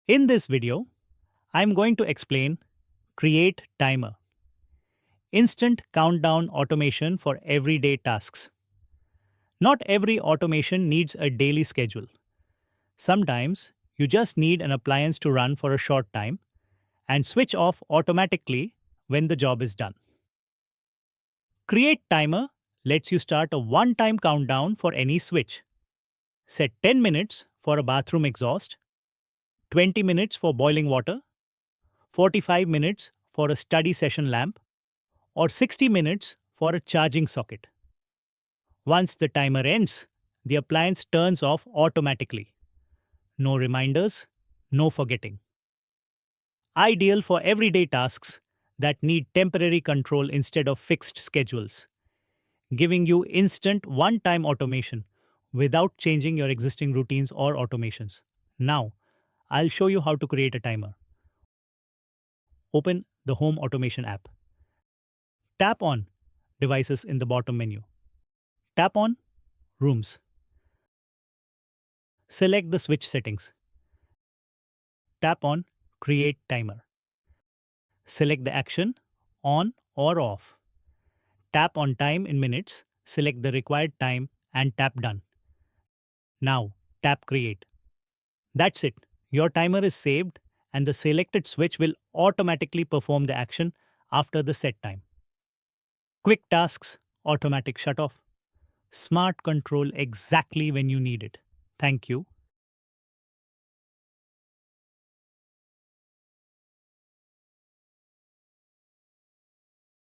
In this video, I'm going to explain Create Timer. Instant countdown automation for everyday tasks. Not every automation needs a daily schedule. Sometimes you just need an appliance to run for a short time and switch off automatically when the job is done. Create Timer lets you start a one-time countdown for any switch. Set 10 minutes for a bathroom exhaust, 20 minutes for boiling water, 45 minutes for a study session lamp, or 60 minutes for a charging socket. Once the timer ends, the appliance turns off automatically. No reminders, no forgetting. Ideal for everyday tasks that need temporary control instead of fixed schedules, giving you instant one-time automation without changing your existing routines or automations. Now, I'll show you how to create a timer. Open the Home Automation app. Tap on Devices in the bottom menu. Tap on Rooms. Select the switch settings. Tap on Create Timer. Select the action on or off. Tap on Time in minutes, select the required time and tap Done. Now tap Create. That's it. Your timer is saved and the selected switch will automatically perform the action after the set time. Quick tasks, automatic shut off. Smart control exactly when you need it. Thank you.